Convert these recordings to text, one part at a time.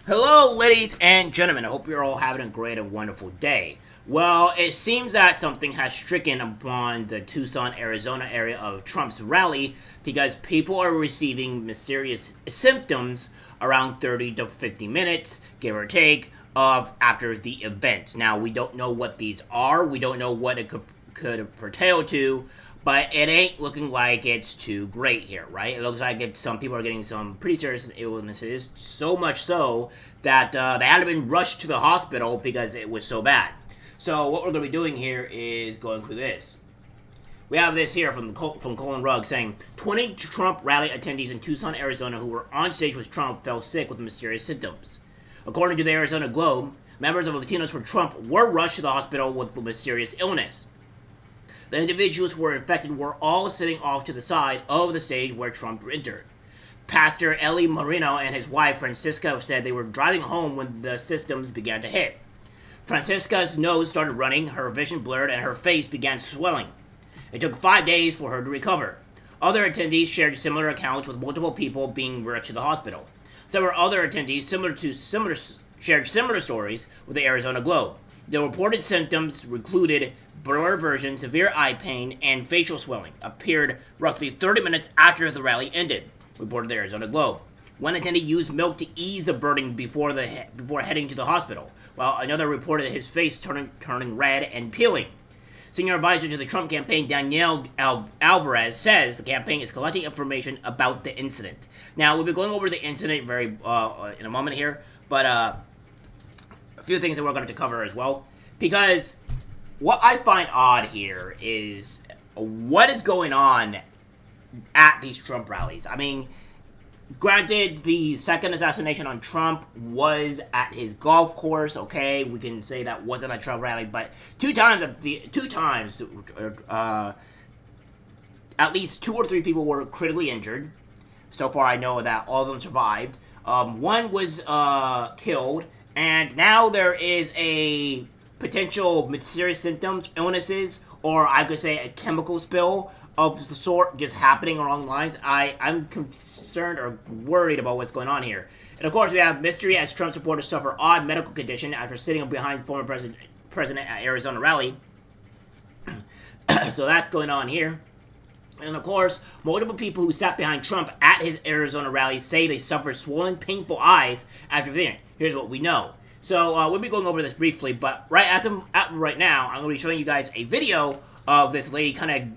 Hello, ladies and gentlemen. I hope you're all having a great and wonderful day. Well, it seems that something has stricken upon the Tucson, Arizona area of Trump's rally because people are receiving mysterious symptoms around 30 to 50 minutes, give or take, of after the event. Now, we don't know what these are. We don't know what it could pertain to, but it ain't looking like it's too great here, right? It looks like some people are getting some pretty serious illnesses, so much so that they had to be rushed to the hospital because it was so bad. So what we're going to be doing here is going through this. We have this here from Colin Rugg saying, 20 Trump rally attendees in Tucson, Arizona who were on stage with Trump fell sick with mysterious symptoms. According to the Arizona Globe, members of Latinos for Trump were rushed to the hospital with mysterious illness. The individuals who were infected were all sitting off to the side of the stage where Trump entered. Pastor Eli Marino and his wife Francisca said they were driving home when the symptoms began to hit. Francisca's nose started running, her vision blurred, and her face began swelling. It took 5 days for her to recover. Other attendees shared similar accounts, with multiple people being rushed to the hospital. Several other attendees shared similar stories with the Arizona Globe. The reported symptoms included blurred vision, severe eye pain, and facial swelling. Appeared roughly 30 minutes after the rally ended, reported the Arizona Globe. One attendee used milk to ease the burning before heading to the hospital, while another reported his face turning red and peeling. Senior advisor to the Trump campaign, Danielle Alvarez, says the campaign is collecting information about the incident. Now, we'll be going over the incident in a moment here, but a few things that we're going to cover as well, because what I find odd here is what is going on at these Trump rallies. I mean, granted, the second assassination on Trump was at his golf course. Okay, we can say that wasn't a Trump rally, but two times, at least 2 or 3 people were critically injured. So far, I know that all of them survived. One was killed, and now there is a potential mysterious symptoms, illnesses, or I could say a chemical spill of the sort just happening along the lines. I'm concerned or worried about what's going on here. And of course, we have mystery as Trump supporters suffer odd medical condition after sitting behind former president at Arizona rally. So that's going on here. And of course, multiple people who sat behind Trump at his Arizona rally say they suffered swollen, painful eyes after the event. Here's what we know. So we'll be going over this briefly, but right now, I'm going to be showing you guys a video of this lady kind of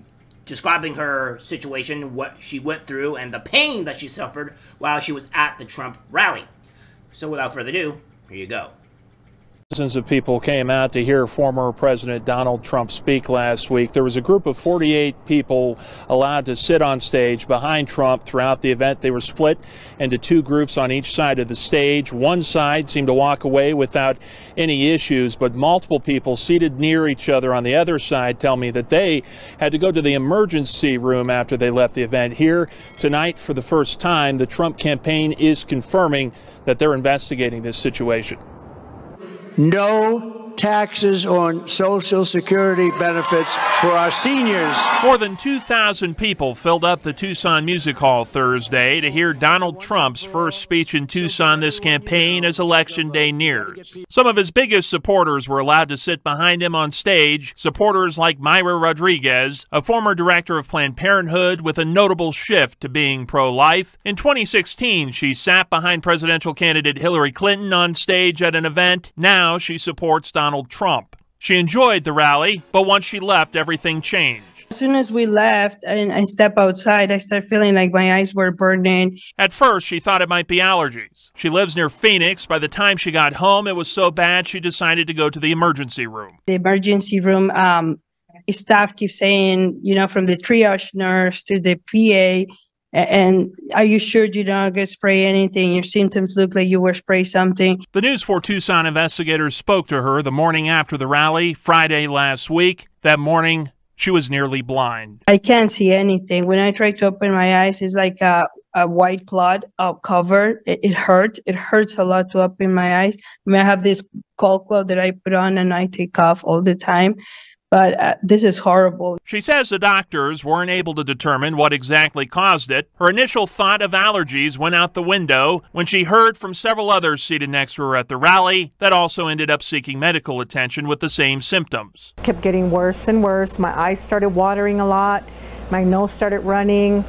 describing her situation, what she went through, and the pain that she suffered while she was at the Trump rally. So without further ado, here you go. Dozens of people came out to hear former President Donald Trump speak last week. There was a group of 48 people allowed to sit on stage behind Trump throughout the event. They were split into 2 groups on each side of the stage. One side seemed to walk away without any issues, but multiple people seated near each other on the other side tell me that they had to go to the emergency room after they left the event. Here tonight, for the first time, the Trump campaign is confirming that they're investigating this situation. No taxes on Social Security benefits for our seniors. More than 2,000 people filled up the Tucson Music Hall Thursday to hear Donald Trump's first speech in Tucson this campaign as Election Day nears. Some of his biggest supporters were allowed to sit behind him on stage, supporters like Myra Rodriguez, a former director of Planned Parenthood with a notable shift to being pro-life. In 2016, she sat behind presidential candidate Hillary Clinton on stage at an event. Now she supports Donald Trump. She enjoyed the rally, but once she left, everything changed. As soon as we left and I stepped outside, I started feeling like my eyes were burning. At first, she thought it might be allergies. She lives near Phoenix. By the time she got home, it was so bad she decided to go to the emergency room. The emergency room staff keeps saying, you know, from the triage nurse to the PA, and are you sure you don't get spray anything? Your symptoms look like you were sprayed something. The News 4 Tucson investigators spoke to her the morning after the rally, Friday last week. That morning, she was nearly blind. I can't see anything. When I try to open my eyes, it's like a white cloud cover. It hurts. It hurts a lot to open my eyes. I mean, I have this cold cloth that I put on and I take off all the time. But this is horrible. She says the doctors weren't able to determine what exactly caused it. Her initial thought of allergies went out the window when she heard from several others seated next to her at the rally that also ended up seeking medical attention with the same symptoms. It kept getting worse and worse. My eyes started watering a lot. My nose started running.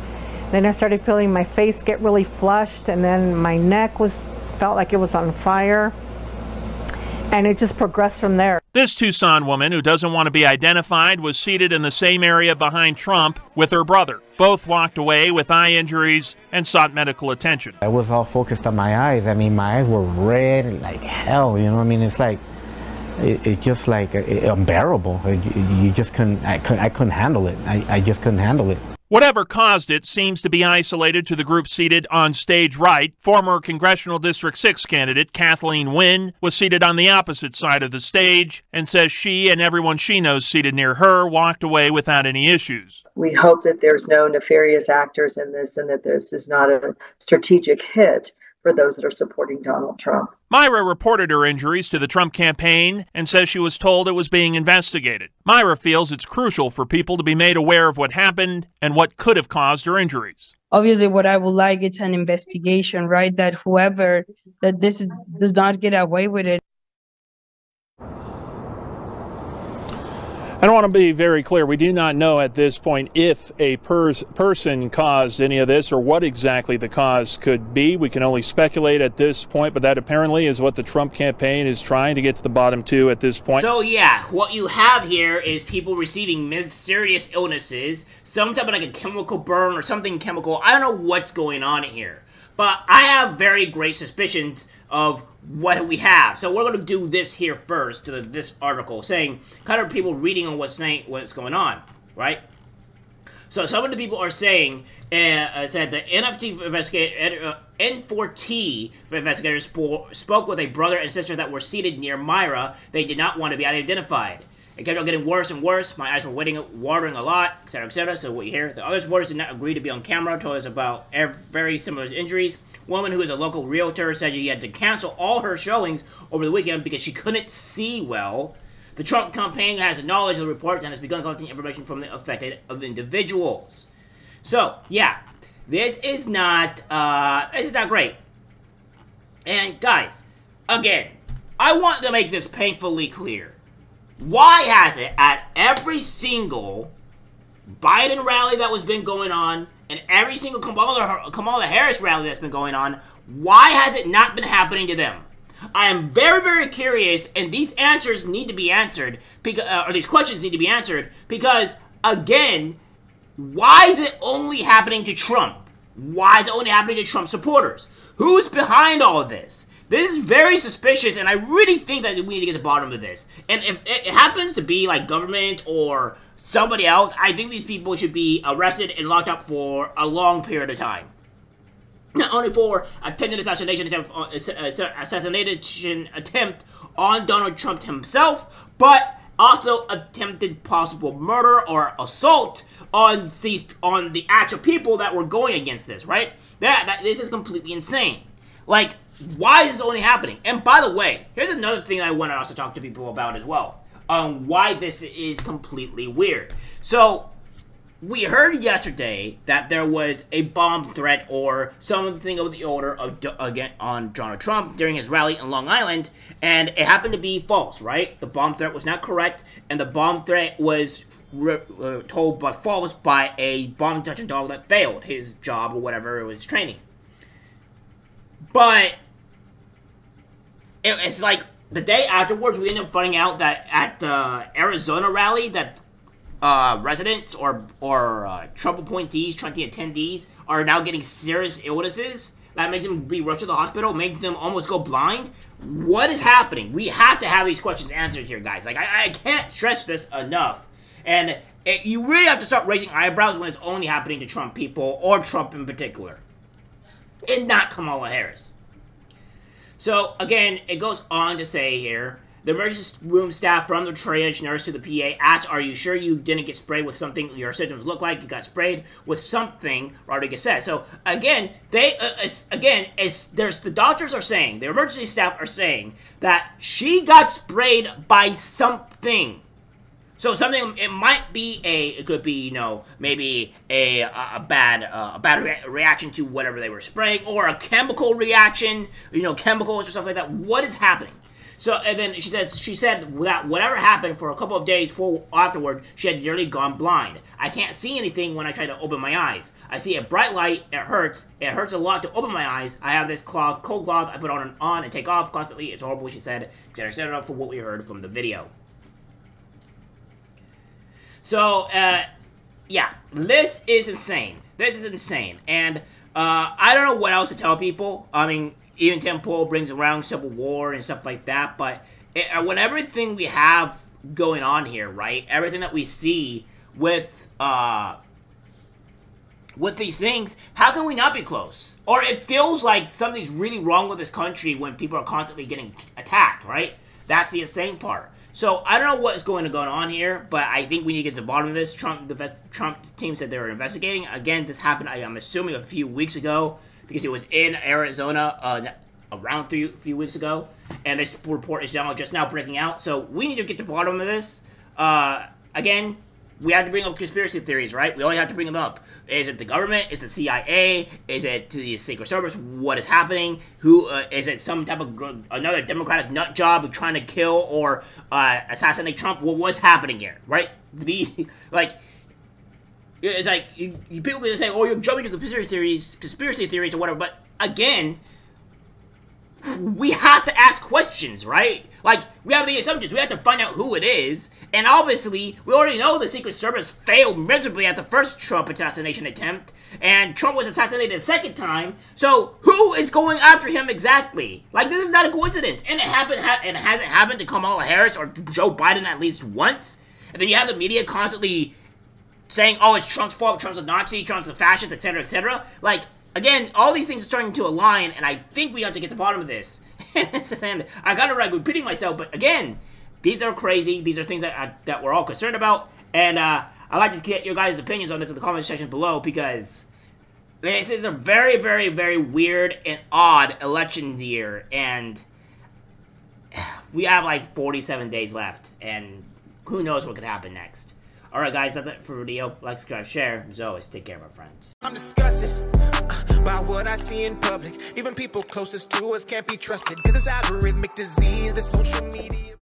Then I started feeling my face get really flushed, and then my neck felt like it was on fire. And it just progressed from there. This Tucson woman, who doesn't want to be identified, was seated in the same area behind Trump with her brother. Both walked away with eye injuries and sought medical attention. I was all focused on my eyes. I mean, my eyes were red like hell, you know what I mean? It's like, it just like unbearable. You just couldn't, I couldn't handle it. I just couldn't handle it. Whatever caused it seems to be isolated to the group seated on stage right. Former Congressional District 6 candidate Kathleen Wynne was seated on the opposite side of the stage and says she and everyone she knows seated near her walked away without any issues. We hope that there's no nefarious actors in this and that this is not a strategic hit for those that are supporting Donald Trump. Myra reported her injuries to the Trump campaign and says she was told it was being investigated. Myra feels it's crucial for people to be made aware of what happened and what could have caused her injuries. Obviously, what I would like is an investigation, right? That whoever, that this does not get away with it. I want to be very clear. We do not know at this point if a person caused any of this or what exactly the cause could be. We can only speculate at this point, but that apparently is what the Trump campaign is trying to get to the bottom to at this point. So yeah, what you have here is people receiving mysterious illnesses, some type of like a chemical burn or something chemical. I don't know what's going on here, but I have very great suspicions of what we have. So we're going to do this here first to this article, saying kind of people reading on what's going on, right? So some of the people are saying said the NFT investigator N4T investigators spoke with a brother and sister that were seated near Myra. They did not want to be identified. It kept on getting worse and worse. My eyes were watering a lot, etc., etc. So what you hear, the other supporters did not agree to be on camera. Told us about very similar injuries. Woman who is a local realtor said she had to cancel all her showings over the weekend because she couldn't see well. The Trump campaign has knowledge of the reports and has begun collecting information from the affected individuals. So yeah, this is not great. And guys, again, I want to make this painfully clear. Why has it at every single Biden rally that was been going on and every single Kamala Harris rally that's been going on, why has it not been happening to them? I am very, very curious, and these answers need to be answered, or these questions need to be answered, because, again, why is it only happening to Trump? Why is it only happening to Trump supporters? Who's behind all of this? This is very suspicious, and I really think that we need to get to the bottom of this. And if it happens to be like government or somebody else, I think these people should be arrested and locked up for a long period of time. Not only for attempted assassination attempt on Donald Trump himself, but also attempted possible murder or assault on the actual people that were going against this, right? This is completely insane. Like, why is this only happening? And by the way, here's another thing I want to also talk to people about as well. Why this is completely weird. So, we heard yesterday that there was a bomb threat or something of the order of again on Donald Trump during his rally in Long Island, and it happened to be false, right? The bomb threat was not correct, and the bomb threat was told by false by a bomb detection dog that failed his job or whatever it was training. But it's like the day afterwards, we ended up finding out that at the Arizona rally that residents or Trump appointees, Trump attendees are now getting serious illnesses that makes them be rushed to the hospital, making them almost go blind. What is happening? We have to have these questions answered here, guys. Like, I can't stress this enough. And you really have to start raising eyebrows when it's only happening to Trump people or Trump in particular, and not Kamala Harris. So, again, it goes on to say here, the emergency room staff from the triage nurse to the PA asked, "Are you sure you didn't get sprayed with something your symptoms look like? You got sprayed with something," Rodriguez said. So, again, the doctors are saying, the emergency staff are saying that she got sprayed by something. So something, it might be it could be, you know, maybe a bad reaction to whatever they were spraying, or a chemical reaction, you know, chemicals or stuff like that. What is happening? So, and then she said that whatever happened for a couple of days afterward, she had nearly gone blind. I can't see anything when I try to open my eyes. I see a bright light. It hurts. It hurts a lot to open my eyes. I have this cold cloth I put on and take off constantly. It's horrible, she said, etc., for what we heard from the video. So, yeah, this is insane. This is insane. And I don't know what else to tell people. I mean, even Tim Pool brings around Civil War and stuff like that, but when everything we have going on here, right, everything that we see with these things, how can we not be close? Or it feels like something's really wrong with this country when people are constantly getting attacked, right? That's the insane part. So, I don't know what's going on here, but I think we need to get to the bottom of this. Trump team said they were investigating. Again, this happened, I'm assuming, a few weeks ago, because it was in Arizona around a few weeks ago, and this report is just now breaking out. So we need to get to the bottom of this. Again, we have to bring up conspiracy theories, right? We only have to bring them up. Is it the government? Is it the CIA? Is it the Secret Service? What is happening? Who is it? Some type of another Democratic nut job trying to kill or assassinate Trump? Well, what's happening here, right? It's like people can say, "Oh, you're jumping to conspiracy theories, or whatever." But again, we have to ask questions, right? Like, we have the assumptions. We have to find out who it is. And obviously, we already know the Secret Service failed miserably at the first Trump assassination attempt, and Trump was assassinated a second time. So, who is going after him exactly? Like, this is not a coincidence. And it hasn't happened to Kamala Harris or Joe Biden at least once. And then you have the media constantly saying, oh, it's Trump's fault, Trump's a Nazi, Trump's a fascist, etc., etc. Like, again, all these things are starting to align, and I think we have to get to the bottom of this. And I gotta repeating myself, but again, these are crazy. These are things that we're all concerned about, and I'd like to get your guys' opinions on this in the comment section below, because this is a very, very, very weird and odd election year, and we have like 47 days left, and who knows what could happen next. Alright guys, that's it for the video. Like, subscribe, share. As always, take care, my friends. I'm disgusted by what I see in public. Even people closest to us can't be trusted, because it's algorithmic disease, the social media.